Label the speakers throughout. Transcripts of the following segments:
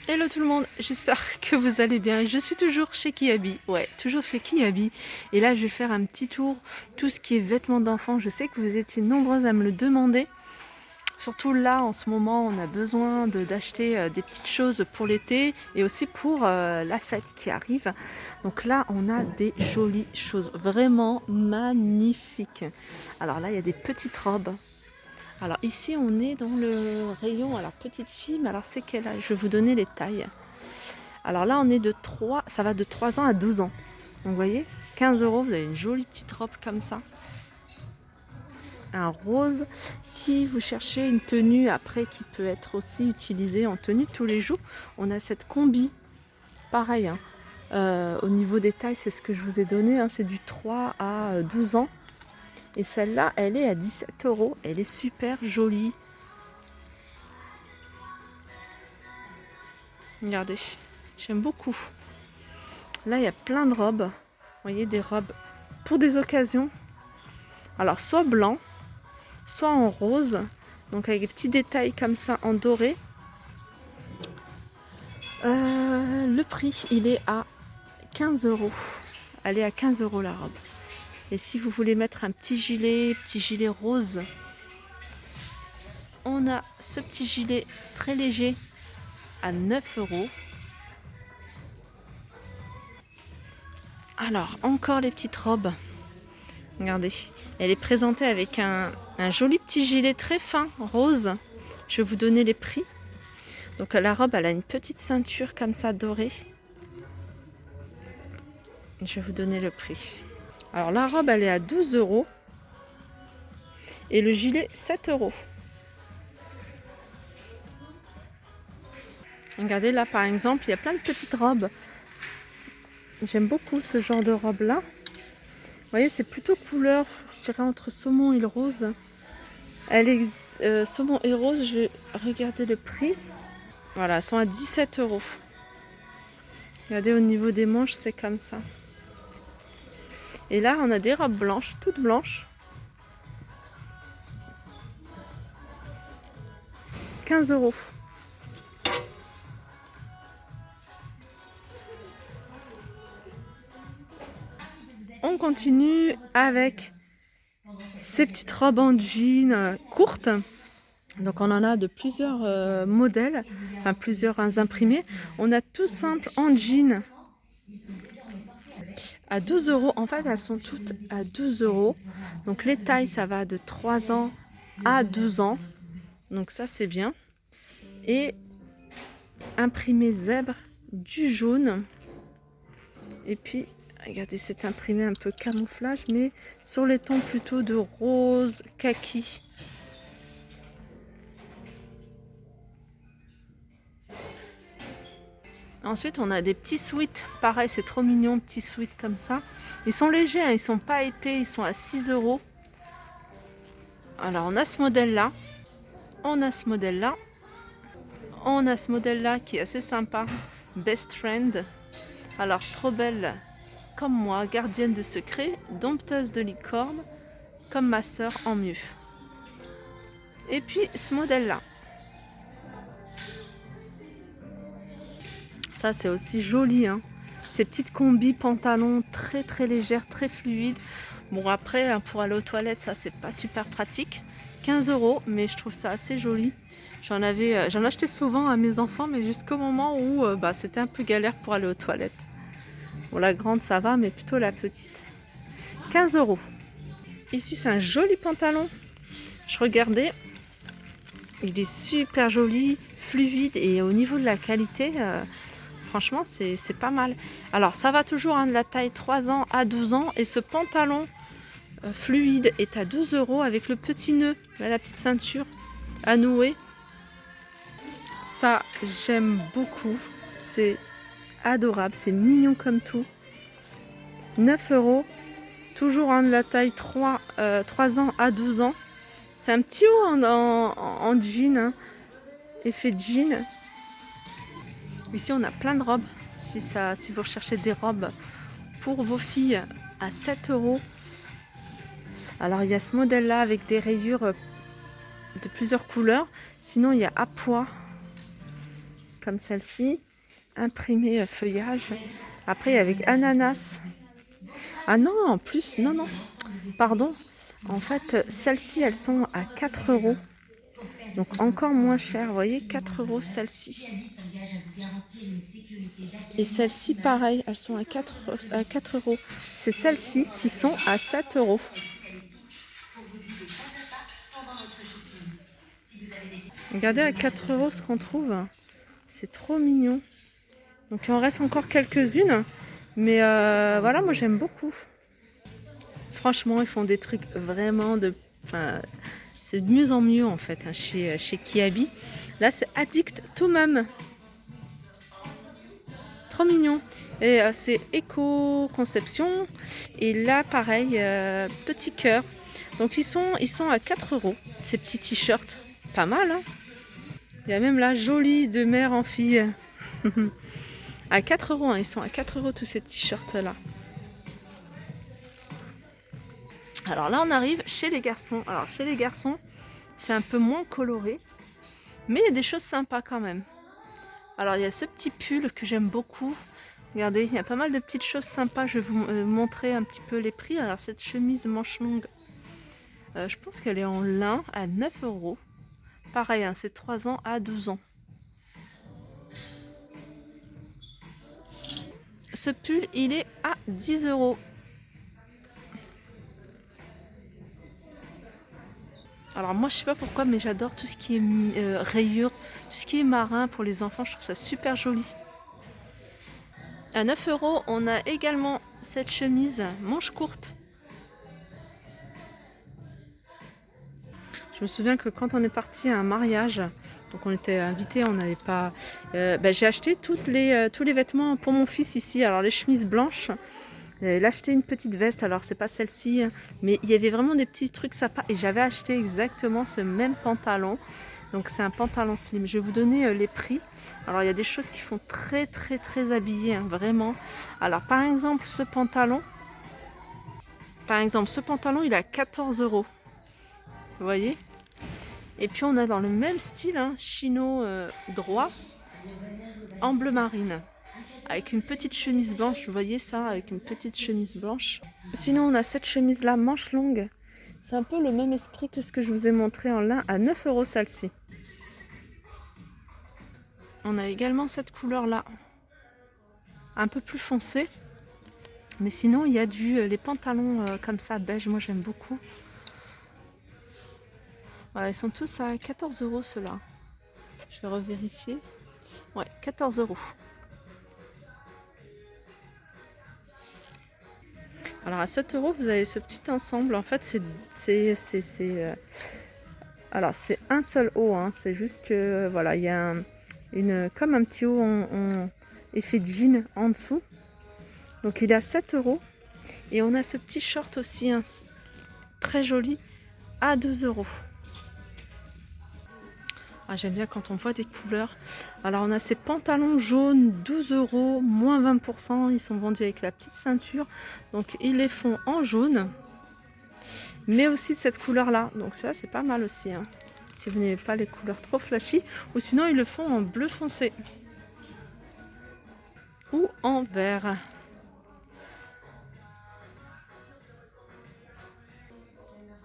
Speaker 1: Hello tout le monde, j'espère que vous allez bien. Je suis toujours chez Kiabi, ouais, toujours chez Kiabi. Et là, je vais faire un petit tour, tout ce qui est vêtements d'enfants. Je sais que vous étiez nombreuses à me le demander. Surtout là, en ce moment, on a besoin d'acheter des petites choses pour l'été et aussi pour la fête qui arrive. Donc là, on a des jolies choses, vraiment magnifiques. Alors là, il y a des petites robes. Alors ici on est dans le rayon, alors petite fille, mais alors c'est quel âge? Je vais vous donner les tailles. Alors là on est de 3, ça va de 3 ans à 12 ans. Donc vous voyez, 15 euros, vous avez une jolie petite robe comme ça. Un rose. Si vous cherchez une tenue après qui peut être aussi utilisée en tenue de tous les jours, on a cette combi. Pareil, hein. Au niveau des tailles, c'est ce que je vous ai donné, hein, c'est du 3 à 12 ans. Et celle-là, elle est à 17 euros. Elle est super jolie. Regardez, j'aime beaucoup. Là, il y a plein de robes. Vous voyez, des robes pour des occasions. Alors, soit blanc, soit en rose. Donc, avec des petits détails comme ça en doré. Le prix, il est à 15 euros. Elle est à 15 euros la robe. Et si vous voulez mettre un petit gilet rose, on a ce petit gilet très léger à 9 euros. Alors, encore les petites robes. Regardez, elle est présentée avec un joli petit gilet très fin, rose. Je vais vous donner les prix. Donc la robe, elle a une petite ceinture comme ça dorée. Je vais vous donner le prix. Alors la robe, elle est à 12 euros. Et le gilet, 7 euros. Regardez là, par exemple, il y a plein de petites robes. J'aime beaucoup ce genre de robe-là. Vous voyez, c'est plutôt couleur, je dirais, entre saumon et le rose. Elle est saumon et rose, je vais regarder le prix. Voilà, elles sont à 17 euros. Regardez, au niveau des manches, c'est comme ça. Et là, on a des robes blanches, toutes blanches. 15 euros. On continue avec ces petites robes en jean courtes. Donc on en a de plusieurs modèles, enfin plusieurs imprimés. On a tout simple en jean à 12 euros. En fait, elles sont toutes à 12 euros. Donc les tailles, ça va de 3 ans à 12 ans. Donc ça, c'est bien. Et imprimé zèbre, du jaune. Et puis, regardez, c'est imprimé un peu camouflage, mais sur les tons plutôt de rose, kaki. Ensuite, on a des petits sweats. Pareil, c'est trop mignon, petits sweats comme ça. Ils sont légers, hein, ils sont pas épais, ils sont à 6 euros. Alors, on a ce modèle-là. On a ce modèle-là. On a ce modèle-là qui est assez sympa. Best Friend. Alors, trop belle comme moi, gardienne de secrets, dompteuse de licorne, comme ma sœur en mieux. Et puis, ce modèle-là. Ça, c'est aussi joli, hein. Ces petites combis pantalons très très légères, très fluides. Bon, après, hein, pour aller aux toilettes, ça, c'est pas super pratique. 15 euros, mais je trouve ça assez joli. J'en achetais souvent à mes enfants, mais jusqu'au moment où c'était un peu galère pour aller aux toilettes. Bon, la grande, ça va, mais plutôt la petite. 15 euros. Ici, c'est un joli pantalon. Je regardais. Il est super joli, fluide, et au niveau de la qualité, franchement, c'est pas mal. Alors, ça va toujours, hein, de la taille 3 ans à 12 ans. Et ce pantalon fluide est à 12 euros avec le petit nœud, la petite ceinture à nouer. Ça, j'aime beaucoup. C'est adorable, c'est mignon comme tout. 9 euros. Toujours, hein, de la taille 3 ans à 12 ans. C'est un petit haut en jean, hein, effet jean. Ici, on a plein de robes. Si vous recherchez des robes pour vos filles à 7 euros. Alors, il y a ce modèle-là avec des rayures de plusieurs couleurs. Sinon, il y a à pois, comme celle-ci, imprimée feuillage. Après, avec ananas. Ah non, en plus, non, non, pardon. En fait, celles-ci, elles sont à 4 euros. Donc encore moins cher, vous voyez, 4 euros celle-ci. Et celles-ci, pareil, elles sont à 4 euros. C'est celles-ci qui sont à 7 euros. Regardez à 4 euros ce qu'on trouve. C'est trop mignon. Donc il en reste encore quelques-unes. Mais voilà, moi j'aime beaucoup. Franchement, ils font des trucs vraiment de... Enfin, c'est de mieux en mieux en fait hein, chez Kiabi. Là, c'est Addict to Mum. Trop mignon. Et c'est éco-conception. Et là, pareil, petit cœur. Donc ils sont à 4 euros, ces petits t-shirts. Pas mal, hein. Il y a même la jolie de mère en fille. À 4 euros, hein. Ils sont à 4 euros tous ces t-shirts-là. Alors là, on arrive chez les garçons. Alors chez les garçons, c'est un peu moins coloré. Mais il y a des choses sympas quand même. Alors il y a ce petit pull que j'aime beaucoup. Regardez, il y a pas mal de petites choses sympas. Je vais vous montrer un petit peu les prix. Alors cette chemise manche longue, je pense qu'elle est en lin à 9 euros. Pareil, hein, c'est 3 ans à 12 ans. Ce pull, il est à 10 euros. Alors moi, je sais pas pourquoi, mais j'adore tout ce qui est rayures, tout ce qui est marin pour les enfants. Je trouve ça super joli. À 9 euros, on a également cette chemise manche courte. Je me souviens que quand on est parti à un mariage, donc on était invités, on n'avait pas... j'ai acheté tous les vêtements pour mon fils ici. Alors les chemises blanches, il a acheté une petite veste, alors c'est pas celle-ci, mais il y avait vraiment des petits trucs sympas. Et j'avais acheté exactement ce même pantalon. Donc c'est un pantalon slim. Je vais vous donner les prix. Alors il y a des choses qui font très très très habillé, hein, vraiment. Alors par exemple ce pantalon, il est à 14 euros. Vous voyez? Et puis on a dans le même style, hein, chino droit en bleu marine. Avec une petite chemise blanche, vous voyez ça, avec une petite chemise blanche. Sinon on a cette chemise là, manche longue. C'est un peu le même esprit que ce que je vous ai montré en lin, à 9 euros celle-ci. On a également cette couleur là, un peu plus foncée. Mais sinon il y a les pantalons comme ça, beige, moi j'aime beaucoup. Voilà, ils sont tous à 14 euros ceux-là. Je vais revérifier. Ouais, 14 euros. Alors à 7 euros, vous avez ce petit ensemble. En fait, alors c'est un seul haut. Hein. C'est juste que voilà, il y a comme un petit haut en effet jean en dessous. Donc il est à 7 euros. Et on a ce petit short aussi, hein, très joli, à 2 euros. Ah, j'aime bien quand on voit des couleurs. Alors on a ces pantalons jaunes, 12 euros, moins 20%. Ils sont vendus avec la petite ceinture. Donc ils les font en jaune. Mais aussi de cette couleur là. Donc ça c'est pas mal aussi. Hein, si vous n'aimez pas les couleurs trop flashy. Ou sinon ils le font en bleu foncé. Ou en vert.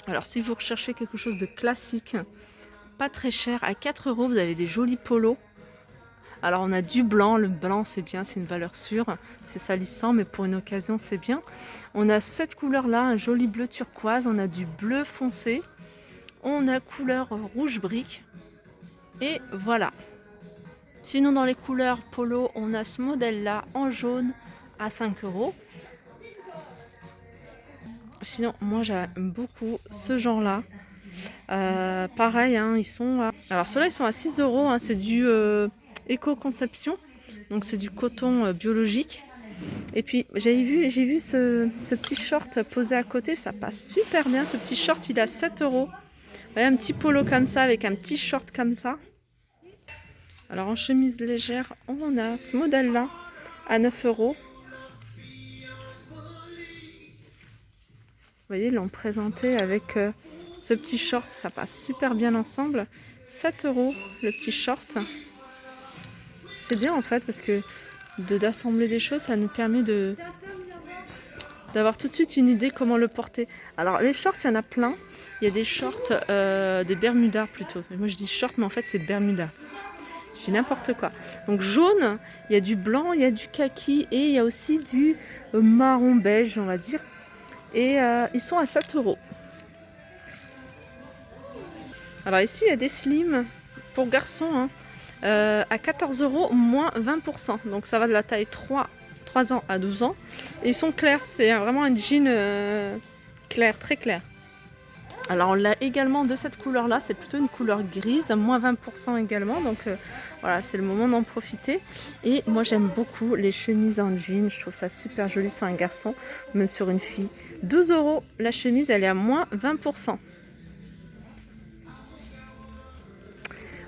Speaker 1: Alors si vous recherchez quelque chose de classique, pas très cher, à 4 euros, vous avez des jolis polos. Alors on a du blanc, le blanc c'est bien, c'est une valeur sûre, c'est salissant mais pour une occasion c'est bien. On a cette couleur là, un joli bleu turquoise, on a du bleu foncé, on a couleur rouge brique et voilà. Sinon dans les couleurs polo, on a ce modèle là en jaune à 5 euros. Sinon moi j'aime beaucoup ce genre là. Pareil, hein, ils sont à... Alors ceux-là ils sont à 6 euros, hein, c'est du éco-conception, donc c'est du coton biologique. Et puis j'ai vu ce petit short posé à côté, ça passe super bien. Ce petit short il est à 7 euros. Vous voyez, un petit polo comme ça avec un petit short comme ça. Alors en chemise légère, on a ce modèle là à 9 euros. Vous voyez, ils l'ont présenté avec ce petit short, ça passe super bien ensemble. 7 euros le petit short. c'est bien en fait parce que d'assembler des choses, ça nous permet d'avoir tout de suite une idée comment le porter. Alors les shorts, il y en a plein. Il y a des shorts, des Bermudas plutôt. Moi je dis shorts, mais en fait c'est Bermuda. J'ai n'importe quoi. Donc jaune, il y a du blanc, il y a du kaki et il y a aussi du marron beige, on va dire. Et ils sont à 7 €. Alors ici, il y a des slims pour garçons hein, à 14 € moins 20%. Donc ça va de la taille 3 ans à 12 ans. Et ils sont clairs, c'est vraiment un jean clair, très clair. Alors on l'a également de cette couleur là, c'est plutôt une couleur grise, moins 20% également, donc voilà, c'est le moment d'en profiter. Et moi j'aime beaucoup les chemises en jean, je trouve ça super joli sur un garçon, même sur une fille. 12 € la chemise, elle est à moins 20%.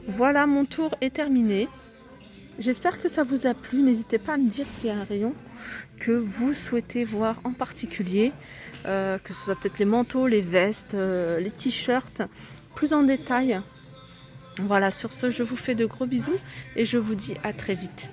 Speaker 1: Voilà, mon tour est terminé. J'espère que ça vous a plu, n'hésitez pas à me dire s'il y a un rayon que vous souhaitez voir en particulier. Que ce soit peut-être les manteaux, les vestes, les t-shirts, plus en détail. Voilà, sur ce, je vous fais de gros bisous et je vous dis à très vite.